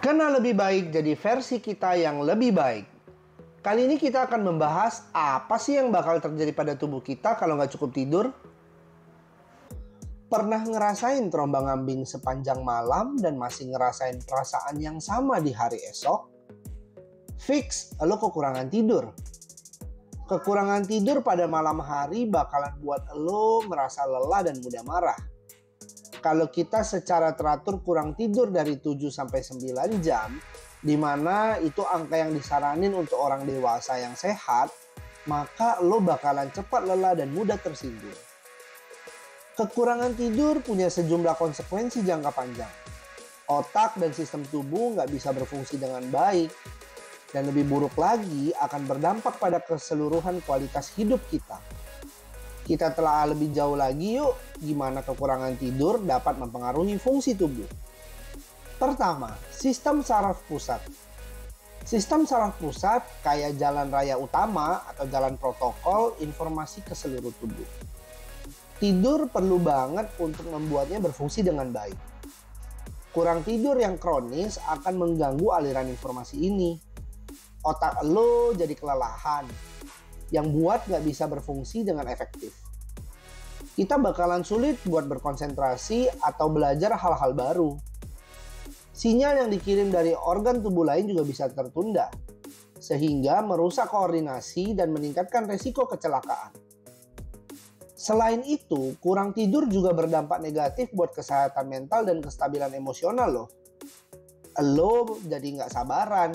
Kenal lebih baik jadi versi kita yang lebih baik. Kali ini kita akan membahas apa sih yang bakal terjadi pada tubuh kita kalau nggak cukup tidur. Pernah ngerasain terombang-ambing sepanjang malam dan masih ngerasain perasaan yang sama di hari esok? Fix, lo kekurangan tidur. Kekurangan tidur pada malam hari bakalan buat lo merasa lelah dan mudah marah. Kalau kita secara teratur kurang tidur dari 7-9 jam, di mana itu angka yang disaranin untuk orang dewasa yang sehat, maka lo bakalan cepat lelah dan mudah tersinggung. Kekurangan tidur punya sejumlah konsekuensi jangka panjang. Otak dan sistem tubuh nggak bisa berfungsi dengan baik, dan lebih buruk lagi akan berdampak pada keseluruhan kualitas hidup kita. Kita telah lebih jauh lagi yuk, gimana kekurangan tidur dapat mempengaruhi fungsi tubuh. Pertama, sistem saraf pusat. Sistem saraf pusat kayak jalan raya utama atau jalan protokol informasi ke seluruh tubuh. Tidur perlu banget untuk membuatnya berfungsi dengan baik. Kurang tidur yang kronis akan mengganggu aliran informasi ini. Otak lo jadi kelelahan, yang buat nggak bisa berfungsi dengan efektif. Kita bakalan sulit buat berkonsentrasi atau belajar hal-hal baru. Sinyal yang dikirim dari organ tubuh lain juga bisa tertunda, sehingga merusak koordinasi dan meningkatkan resiko kecelakaan. Selain itu, kurang tidur juga berdampak negatif buat kesehatan mental dan kestabilan emosional loh. Lo jadi nggak sabaran,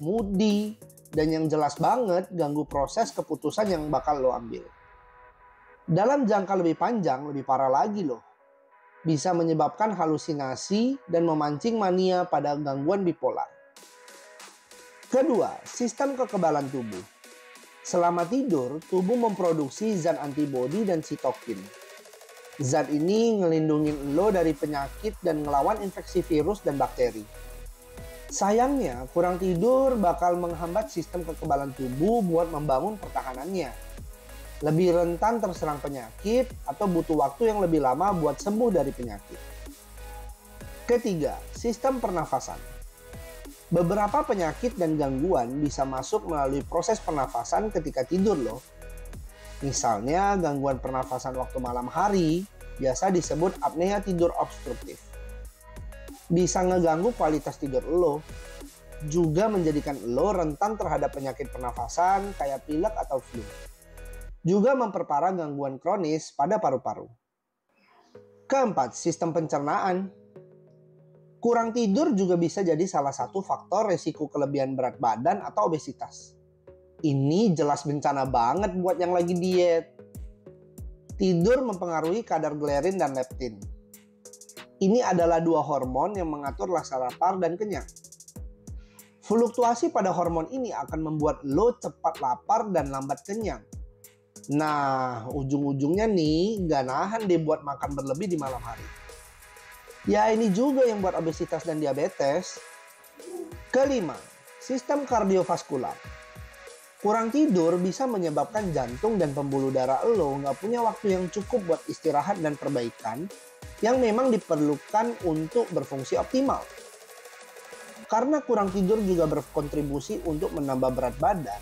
moody, dan yang jelas banget ganggu proses keputusan yang bakal lo ambil. Dalam jangka lebih panjang, lebih parah lagi loh. Bisa menyebabkan halusinasi dan memancing mania pada gangguan bipolar. Kedua, sistem kekebalan tubuh. Selama tidur, tubuh memproduksi zat antibodi dan sitokin. Zat ini ngelindungin lo dari penyakit dan ngelawan infeksi virus dan bakteri. Sayangnya, kurang tidur bakal menghambat sistem kekebalan tubuh buat membangun pertahanannya. Lebih rentan terserang penyakit atau butuh waktu yang lebih lama buat sembuh dari penyakit. Ketiga, sistem pernafasan. Beberapa penyakit dan gangguan bisa masuk melalui proses pernafasan ketika tidur loh. Misalnya gangguan pernafasan waktu malam hari, biasa disebut apnea tidur obstruktif. Bisa ngeganggu kualitas tidur lo, juga menjadikan lo rentan terhadap penyakit pernafasan kayak pilek atau flu. Juga memperparah gangguan kronis pada paru-paru. Keempat, sistem pencernaan. Kurang tidur juga bisa jadi salah satu faktor resiko kelebihan berat badan atau obesitas. Ini jelas bencana banget buat yang lagi diet. Tidur mempengaruhi kadar ghrelin dan leptin. Ini adalah dua hormon yang mengatur rasa lapar dan kenyang. Fluktuasi pada hormon ini akan membuat lo cepat lapar dan lambat kenyang. Nah, ujung-ujungnya nih gak nahan deh buat makan berlebih di malam hari. Ya ini juga yang buat obesitas dan diabetes. Kelima, sistem kardiovaskular. Kurang tidur bisa menyebabkan jantung dan pembuluh darah lo gak punya waktu yang cukup buat istirahat dan perbaikan yang memang diperlukan untuk berfungsi optimal. Karena kurang tidur juga berkontribusi untuk menambah berat badan,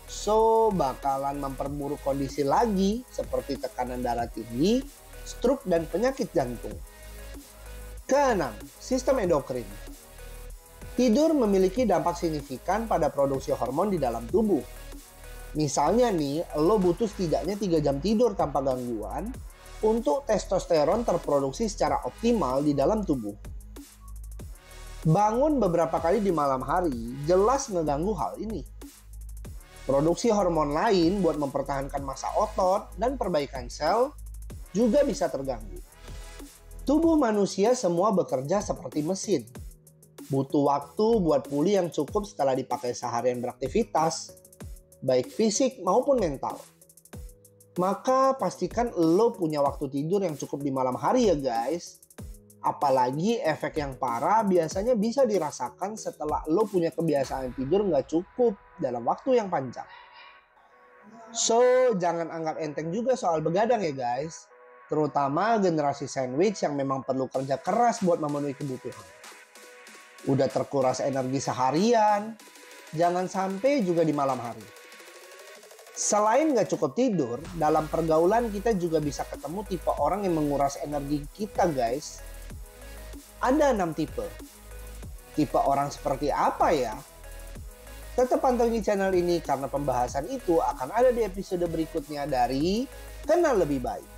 so bakalan memperburuk kondisi lagi seperti tekanan darah tinggi, stroke, dan penyakit jantung. Keenam, sistem endokrin. Tidur memiliki dampak signifikan pada produksi hormon di dalam tubuh. Misalnya nih, lo butuh setidaknya 3 jam tidur tanpa gangguan untuk testosteron terproduksi secara optimal di dalam tubuh. Bangun beberapa kali di malam hari jelas ngeganggu hal ini. Produksi hormon lain buat mempertahankan massa otot dan perbaikan sel juga bisa terganggu. Tubuh manusia semua bekerja seperti mesin. Butuh waktu buat pulih yang cukup setelah dipakai seharian beraktivitas, baik fisik maupun mental. Maka pastikan lo punya waktu tidur yang cukup di malam hari ya guys. Apalagi efek yang parah biasanya bisa dirasakan setelah lo punya kebiasaan tidur nggak cukup dalam waktu yang panjang. So, jangan anggap enteng juga soal begadang ya guys. Terutama generasi sandwich yang memang perlu kerja keras buat memenuhi kebutuhan. Udah terkuras energi seharian, jangan sampai juga di malam hari. Selain nggak cukup tidur, dalam pergaulan kita juga bisa ketemu tipe orang yang menguras energi kita, guys. Ada 6 tipe. Tipe orang seperti apa ya? Tetap pantengin channel ini karena pembahasan itu akan ada di episode berikutnya dari Kenal Lebih Baik.